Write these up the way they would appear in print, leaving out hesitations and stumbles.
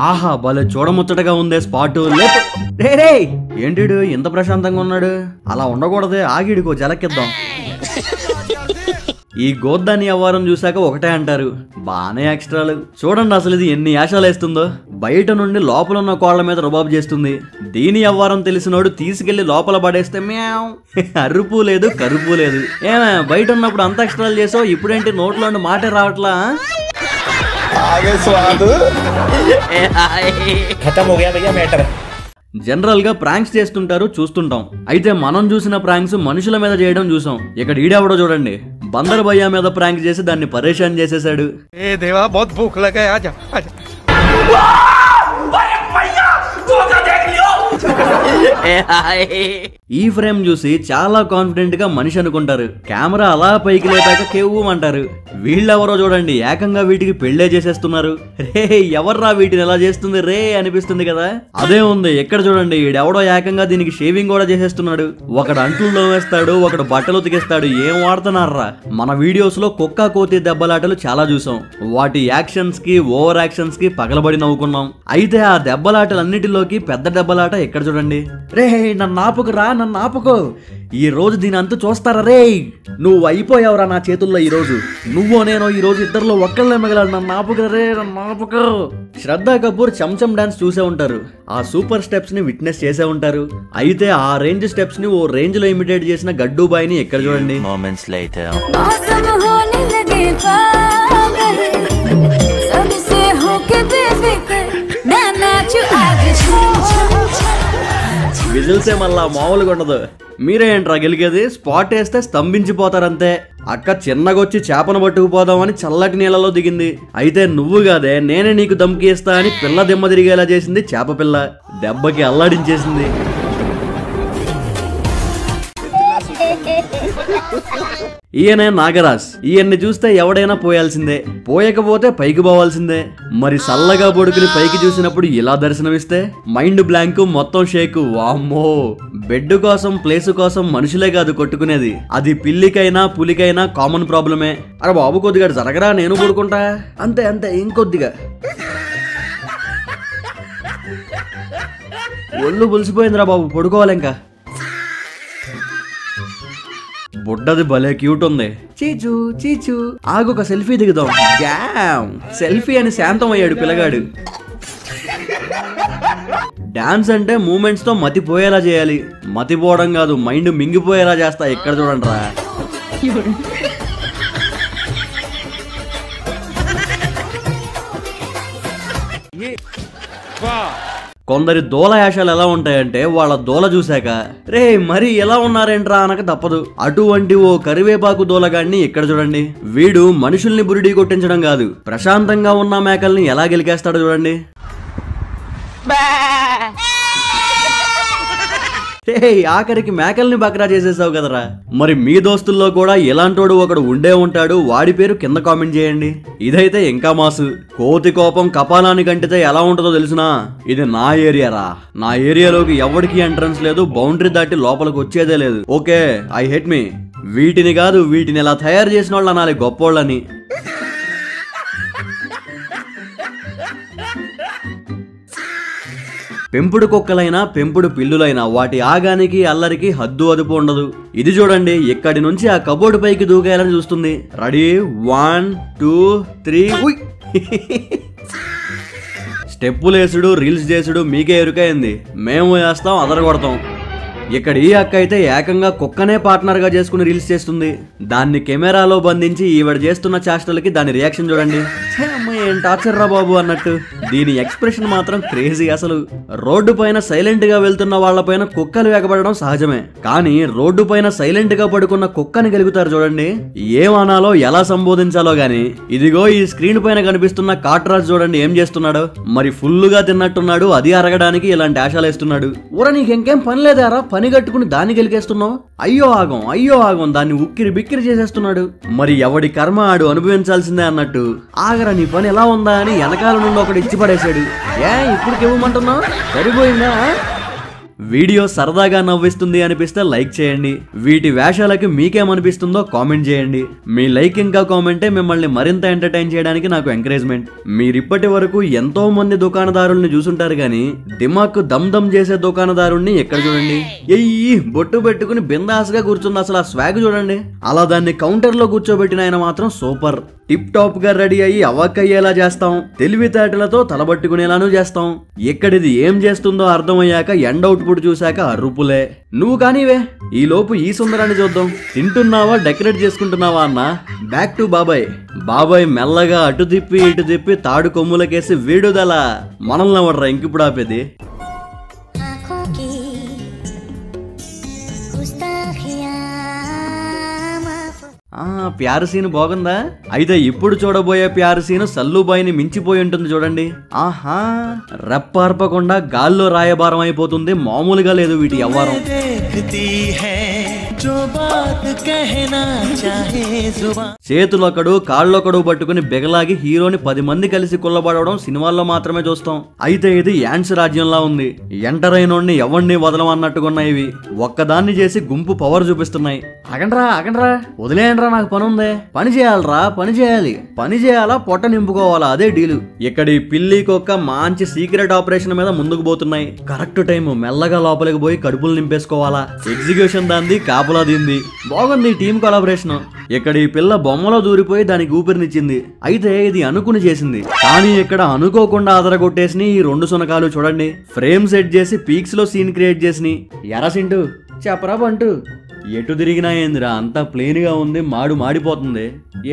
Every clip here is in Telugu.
ఆహా భలే చూడముచ్చటగా ఉందే స్పాట్. ఏంటిడు ఇంత ప్రశాంతంగా ఉన్నాడు? అలా ఉండకూడదే, ఆగిడికో జలకిద్దాం. ఈ గోద్దాని వ్యవహారం చూసాక ఒకటే అంటారు, బానే ఎక్స్ట్రాలు. చూడండి అసలు ఇది ఎన్ని యాషాలు వేస్తుందో. బయట నుండి లోపల ఉన్న కోళ్ల మీద రుబాబు చేస్తుంది. దీని వ్యవహారం తెలిసినోడు తీసుకెళ్లి లోపల పడేస్తే మ్యావ్, అరుపు లేదు కరుపు లేదు. ఏమే బయట ఉన్నప్పుడు అంత ఎక్స్ట్రాలు చేసావు, ఇప్పుడేంటి నోట్లో మాటే రావట్లా? జనరల్ గా ప్రాంక్స్ చేస్తుంటారు, చూస్తుంటాం. అయితే మనం చూసిన ప్రాంక్స్ మనుషుల మీద చేయడం చూసాం. ఇక్కడ ఈడెవడో చూడండి, బందర్ భయ్యా మీద ప్రాంక్ చేసి దాన్ని పరేషాన్ చేసేసాడు. ఈ ఫ్రేమ్ చూసి చాలా కాన్ఫిడెంట్ గా మనిషి అనుకుంటారు. కెమెరా అలా పైకి లేపాక కేవ్వమంటారు. వీళ్ళెవరో చూడండి, ఏకంగా వీటికి పెళ్లే చేసేస్తున్నారు. రే ఎవర్రా వీటిని ఎలా చేస్తుంది రే అనిపిస్తుంది కదా. అదే ఉంది ఇక్కడ చూడండి, ఈడెవడో ఏకంగా దీనికి షేవింగ్ కూడా చేసేస్తున్నాడు. ఒకడు అంట్లు తోమేస్తాడు, ఒకడు బట్టలు ఉతికేస్తాడు. ఏం వాడుతున్నారా? మన వీడియోస్ లో కుక్క కోతి దెబ్బలాటలు చాలా చూసాం. వాటి యాక్షన్స్ కి ఓవర్ యాక్షన్స్ కి పగలబడి నవ్వుకున్నాం. అయితే ఆ దెబ్బలాటలన్నిటిలోకి పెద్ద దెబ్బలాట ఇక్కడ చూడండి. రే నన్ను ఆపుకురా, నన్ను ఆపుకో, ఈ రోజు దీని అంతా చూస్తారా రే. నువ్వు అయిపోయావురా నా చేతుల్లో. ఈ రోజు నువ్వో నేను ఈ రోజు ఇద్దరులో ఒక్కళ్ళే మిగలాడు. నన్ను ఆపుకురా రే, నన్ను ఆపుకో. శ్రద్ధా కపూర్ చంచం డాన్స్ చూసే ఉంటారు. ఆ సూపర్ స్టెప్స్ ని విట్నెస్ చేసే ఉంటారు. అయితే ఆ రేంజ్ స్టెప్స్ ని ఓ రేంజ్ లో ఇమిటేట్ చేసిన గడ్డు బాయ్ ని ఎక్కడ చూడండి. విజిల్సే మళ్ళా మామూలుగా ఉండదు. మీరేంట్రా గెలిగేది? స్పాట్ వేస్తే స్తంభించిపోతారంతే. అక్క చిన్నగొచ్చి చేపను పట్టుకుపోదామని చల్లటి నీళ్ళలో దిగింది. అయితే నువ్వు కాదే, నేనే నీకు దమ్కి ఇస్తా అని పిల్ల దిమ్మ తిరిగేలా చేసింది చేప పిల్ల. దెబ్బకి అల్లాడించేసింది. ఈయనే నాగరాజ్. ఈయన్ని చూస్తే ఎవడైనా పోయాల్సిందే, పోయకపోతే పైకి పోవాల్సిందే. మరి సల్లగా పడుకుని పైకి చూసినప్పుడు ఇలా దర్శనమిస్తే మైండ్ బ్లాంక్, మొత్తం షేక్. వామ్మో, బెడ్ కోసం ప్లేస్ కోసం మనుషులే కాదు కొట్టుకునేది, అది పిల్లికైనా పులికైనా కామన్ ప్రాబ్లమే. అరే బాబు కొద్దిగా జరగరా, నేను పడుకుంటా. అంతే అంతే, ఇంకొద్దిగా. ఒళ్ళు పులిసిపోయిందిరా బాబు, పడుకోవాలి ఇంకా. బుడ్డది భలే క్యూట్ ఉంది. చీచు చీచు, ఆగు ఒక సెల్ఫీ దిగుదాం. డ్యామ్, సెల్ఫీ అని శాంతం అయ్యాడు పిల్లగాడు. డాన్స్ అంటే మూమెంట్స్ తో మతిపోయేలా చేయాలి. మతిపోవడం కాదు, మైండ్ మింగిపోయేలా చేస్తా. ఇక్కడ చూడండి రా. కొందరి దోల యాషాలు ఎలా ఉంటాయంటే వాళ్ళ దోల చూశాక రే మరి ఎలా ఉన్నారేంట్రా అనక తప్పదు. అటువంటి ఓ కరివేపాకు దోలగాడిని ఇక్కడ చూడండి. వీడు మనుషుల్ని బురిడి కొట్టించడం కాదు, ప్రశాంతంగా ఉన్న మేకల్ని ఎలా గెలికేస్తాడో చూడండి. ఆఖరికి మేకల్ని బక్రా చేసేసావు కదరా. మరి మీ దోస్తుల్లో కూడా ఇలాంటోడు ఒకడు ఉండే ఉంటాడు. వాడి పేరు కింద కామెంట్ చేయండి. ఇదైతే ఇంకా మాసు. కోతి కోపం కపాలానికి అంటితే ఎలా ఉంటుందో తెలుసునా? ఇది నా ఏరియారా. నా ఏరియాలోకి ఎవరికి ఎంట్రన్స్ లేదు, బౌండరీ దాటి లోపలికి వచ్చేదే లేదు. Okay, I hate me. వీటిని కాదు, వీటిని ఇలా తయారు చేసిన వాళ్ళు అనాలి గొప్పోళ్ళని. పెంపుడు కుక్కలైనా పెంపుడు పిల్లులైనా వాటి ఆగానికి అల్లరికి హద్దు అదుపు ఉండదు. ఇది చూడండి, ఇక్కడి నుంచి ఆ కబోర్డు పైకి దూకేయాలని చూస్తుంది. రెడీ, 1 2 3. స్టెప్పులేసుడు, రీల్స్ చేసుడు మీకే ఎరుకైంది. మేము వేస్తాం, అదరగొడతాం. ఇక్కడ ఈ అక్క అయితే ఏకంగా కుక్కనే పార్ట్నర్ గా చేసుకుని రీల్స్ చేస్తుంది. దాన్ని కెమెరాలో బంధించి ఈవిడ చేస్తున్న చేష్టలకి దాని రియాక్షన్ చూడండి. ఏం టార్చర్ రా బాబు అన్నట్టు. దీని ఎక్స్ప్రెషన్ మాత్రం క్రేజీ అసలు. రోడ్డు పైన సైలెంట్ గా వెళ్తున్న వాళ్ళపైన కుక్కలు ఎగబడడం సహజమే, కానీ రోడ్డు పైన సైలెంట్ గా పడుకున్న కుక్కని గెలుగుతారు చూడండి. ఏమనాలో ఎలా సంబోధించాలో గాని. ఇదిగో ఈ స్క్రీన్ పైన కనిపిస్తున్న కాట్రాజ్ చూడండి ఏం చేస్తున్నాడు. మరి ఫుల్ గా తిన్నట్టున్నాడు, అది అరగడానికి ఇలాంటి ఆశలు వేస్తున్నాడు. ఊర నీకు ఇంకేం పని లేదారా, పని కట్టుకుని దాన్ని గెలికేస్తున్నావు? అయ్యో ఆగం, అయ్యో ఆగం, దాన్ని ఉక్కిరి బిక్కిరి చేసేస్తున్నాడు. మరి ఎవడి కర్మ ఆడు అనుభవించాల్సిందే అన్నట్టు. ఆగరా నీ పని ఎలా ఉందా అని వెనకాల నుండి ఒకటి ఇచ్చి పడేశాడు. ఇప్పటికి ఇవ్వమంటున్నావు? సరిపోయిందా? వీడియో సరదాగా నవ్విస్తుంది అనిపిస్తే లైక్ చేయండి. వీటి వేషాలకి మీకేమనిపిస్తుందో కామెంట్ చేయండి. మీ లైక్ ఇంకా కామెంటే మిమ్మల్ని మరింత ఎంటర్టైన్ చేయడానికి నాకు ఎంకరేజ్మెంట్. మీరిప్పటి వరకు ఎంతో మంది దుకాణదారుల్ని చూసుంటారు గానీ దిమాక్ దమ్ దమ్ చేసే దుకాణదారుణ్ణి ఎక్కడ చూడండి. ఎయ్యి బొట్టు పెట్టుకుని బిందాస్గా కూర్చున్న అసలు ఆ స్వాగ్ చూడండి. అలా దాన్ని కౌంటర్ లో కూర్చోబెట్టిన ఆయన మాత్రం సూపర్. టిప్ టాప్ గా రెడీ అయ్యి అవ్వకయ్యేలా చేస్తాం, తెలివితేటలతో తలబట్టుకునేలాను చేస్తాం. ఎక్కడిది ఏం చేస్తుందో అర్థమయ్యాక ఎండ్ అవుట్పుట్ చూశాక అరుపులే. నువ్వు కానివే, ఈ లోపు ఈ సుందరాన్ని చూద్దాం. తింటున్నావా డెకరేట్ చేసుకుంటున్నావా అన్న. బ్యాక్ టు బాబాయ్. బాబాయ్ మెల్లగా అటు తిప్పి ఇటు తిప్పి తాడు కొమ్ములకేసి వీడుదల. మనల్ని ఎవడ్రా ఇంకిప్పుడు ఆపేది. ప్యారు సీన్ బాగుందా? అయితే ఇప్పుడు చూడబోయే ప్యారు సీన్ సల్లుబాయిని మించిపోయి ఉంటుంది చూడండి. ఆహా, రెప్పార్పకుండా గాల్లో రాయబారం అయిపోతుంది. మామూలుగా లేదు వీటి వ్యవహారం. చేతులొకడు కాళ్ళొకడు పట్టుకుని బెగలాగి హీరోని 10 మంది కలిసి కుల్లబడవడం సినిమాల్లో మాత్రమే చూస్తాం. అయితే ఇది యాండ్స్ రాజ్యంలా ఉంది. ఎంటర్ అయినోడిని ఎవరిని వదలమన్నట్టుకున్నాయి ఇవి. ఒక్కదాన్ని చేసి గుంపు పవర్ చూపిస్తున్నాయి. అగండ్రా వదిలేయండ్రా, నాకు పని ఉంది. పని చేయాలరా, పని చేయాలి. పని చేయాలా, పొట్ట నింపుకోవాలా, అదే డీలు. ఇక్కడ ఈ పిల్లి కుక్క మంచి సీక్రెట్ ఆపరేషన్ మీద ముందుకు పోతున్నాయి. కరెక్ట్ టైం మెల్లగా లోపలికి పోయి కడుపులు నింపేసుకోవాలా. ఎగ్జిక్యూషన్ దాంది, కాపులా దీంది. బాగుంది టీం కొలాబరేషన్. ఇక్కడ ఈ పిల్ల బొమ్మలో దూరిపోయి దానికి ఊపిరినిచ్చింది. అయితే ఇది అనుకుని చేసింది, కానీ ఇక్కడ అనుకోకుండా అదరగొట్టేసి ఈ 2 సునకాలు చూడండి. ఫ్రేమ్ సెట్ చేసి పీక్స్ లో సీన్ క్రియేట్ చేసి. ఎరా సింటూ చెప్పరా బంటూ, ఎటు తిరిగినా ఏందిరా అంతా ప్లెయిన్ గా ఉంది, మాడిపోతుంది.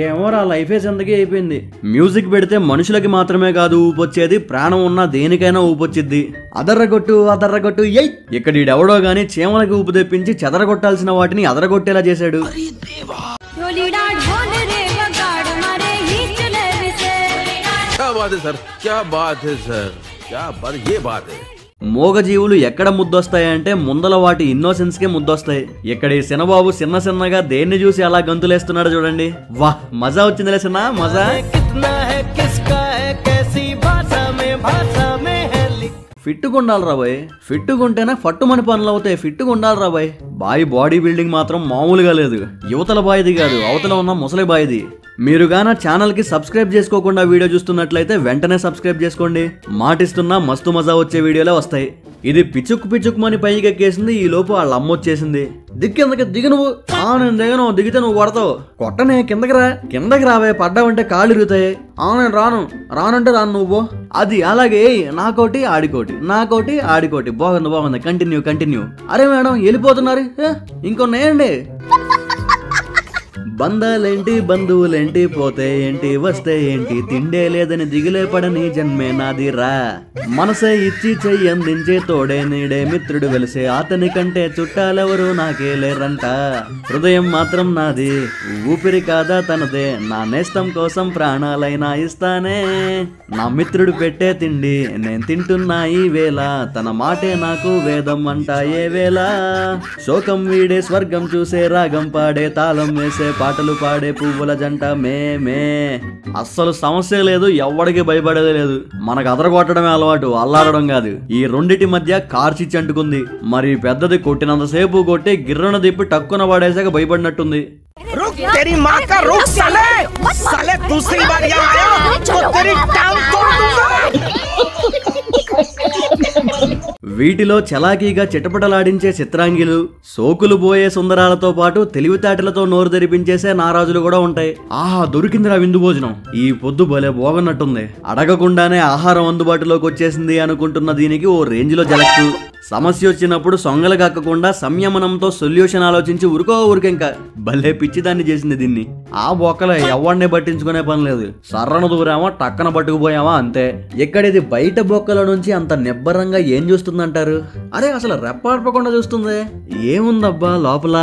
ఏమోరా లైఫే జిందగీ అయిపోయింది. మ్యూజిక్ పెడితే మనుషులకి మాత్రమే కాదు ఊపొచ్చేది, ప్రాణం ఉన్నా దేనికైనా ఊపొచ్చిద్ది. అదర్రగొట్టు ఎయ్. ఇక్కడ ఈడెవడో గానీ చీమలకి ఊపు తెప్పించి చెదరగొట్టాల్సిన వాటిని అదరగొట్టేలా చేశాడు. మోగజీవులు ఎక్కడ ముద్దొస్తాయంటే ముందల వాటి ఇన్నోసెన్స్ కే ముద్దొస్తాయి. ఇక్కడ ఈ సినబాబు చిన్నగా దేన్ని చూసి అలా గంతులేస్తున్నాడు చూడండి. వాహ్, మజా వచ్చిందిలే సిన్న, మజా. ఫిట్టుగా ఉండాలి రాబాయ్. ఫిట్టుగా ఉంటేనే ఫట్టుమని పనులు అవుతాయి. ఫిట్టుగా ఉండాలి రాబాయ్. బాడీ బిల్డింగ్ మాత్రం మామూలుగా లేదు. యువతల బాయిది కాదు, అవతల ఉన్న ముసలి బాయిది. మీరు గాన ఛానల్ కి సబ్స్క్రైబ్ చేసుకోకుండా వీడియో చూస్తున్నట్లయితే వెంటనే సబ్స్క్రైబ్ చేసుకోండి. మాటిస్తున్నా మస్తు మజా వచ్చే వీడియోలే వస్తాయి. ఇది పిచ్చుక్కుమని పైకి ఎక్కేసింది. ఈ లోపు వాళ్ళ అమ్మ వచ్చేసింది. దిక్కిందకి దిగు నువ్వు. నేను దిగను, దిగితే నువ్వు కొడతావు. కొట్టనే, కిందకి రావే, పడ్డావంటే కాళ్ళు ఇరుగుతాయి. నేను రానంటే రాను నువ్వు. అది అలాగే నాకోటి ఆడికోటి. బాగుంది. కంటిన్యూ. అరే మేడం వెళ్ళిపోతున్నారు, ఇంకొన్నాయండి. బంధాలేంటి బంధువులేంటి, పోతే ఏంటి వస్తే ఏంటి, తిండే లేదని దిగులే పడని జన్మే నాదిరా. మనసే ఇచ్చి చెయ్యి అందించే తోడే నీడే మిత్రుడు వెలిసే, అతని కంటే చుట్టాలెవరు నాకే లేరంట. హృదయం మాత్రం నాది, ఊపిరి కాదా తనదే, నా నేస్తం కోసం ప్రాణాలైనా ఇస్తానే. నా మిత్రుడు పెట్టే తిండి నేను తింటున్నా ఈ వేళ, తన మాటే నాకు వేదం అంట ఏ వేళ. శోకం వీడే స్వర్గం చూసే, రాగం పాడే, తాళం వేసే, పాటలు పాడే పువ్వుల జంట మేమే. అస్సలు సమస్య లేదు, ఎవ్వడికి భయపడేదే లేదు. మనకు అదరగొట్టడమే అలవాటు, అల్లాడడం కాదు. ఈ రెండిటి మధ్య కార్చిచ్చి అంటుకుంది. మరి పెద్దది కొట్టినంతసేపు కొట్టి గిర్రను తిప్పి టక్కున పడేసాక భయపడినట్టుంది. వీటిలో చలాకీగా చిటపటలాడించే చిత్రాంగిలు, సోకులు పోయే సుందరాలతో పాటు తెలివితేటలతో నోరు తెరిపించేసే నారాజులు కూడా ఉంటాయి. ఆహా, దొరికిందిరా విందు భోజనం. ఈ పొద్దు భలే బాగున్నట్టుంది. అడగకుండానే ఆహారం అందుబాటులోకి వచ్చేసింది అనుకుంటున్న దీనికి ఓ రేంజ్ లో జలక్కు. సమస్య వచ్చినప్పుడు సొంగలు కక్కకుండా సంయమనంతో సొల్యూషన్ ఆలోచించి ఊరికెంక భలే పిచ్చిదాన్ని చేసింది దీన్ని. ఆ బొక్కలో ఎవరిని పట్టించుకునే పని లేదు. సర్రను దూరామా, టక్కన పట్టుకుపోయామా అంతే. ఎక్కడిది బయట బొక్కల నుంచి అంత నిబ్బరంగా ఏం చూస్తుందంటారు? అరే అసలు రెప్పార్పకుండా చూస్తుంది. ఏముందబ్బా లోపల?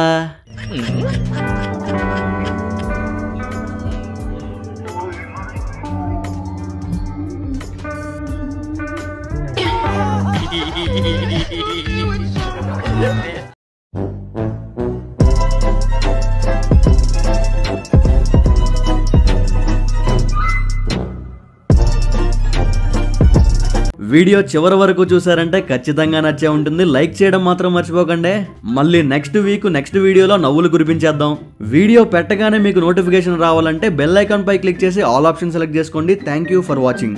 వీడియో చివరి వరకు చూసారంటే ఖచ్చితంగా నచ్చే ఉంటుంది. లైక్ చేయడం మాత్రం మర్చిపోకండి. మళ్ళీ నెక్స్ట్ వీడియోలో నవ్వులు కురిపించేద్దాం. వీడియో పెట్టగానే మీకు నోటిఫికేషన్ రావాలంటే బెల్ ఐకాన్ పై క్లిక్ చేసి ఆల్ ఆప్షన్ సెలెక్ట్ చేసుకోండి. Thank you for watching.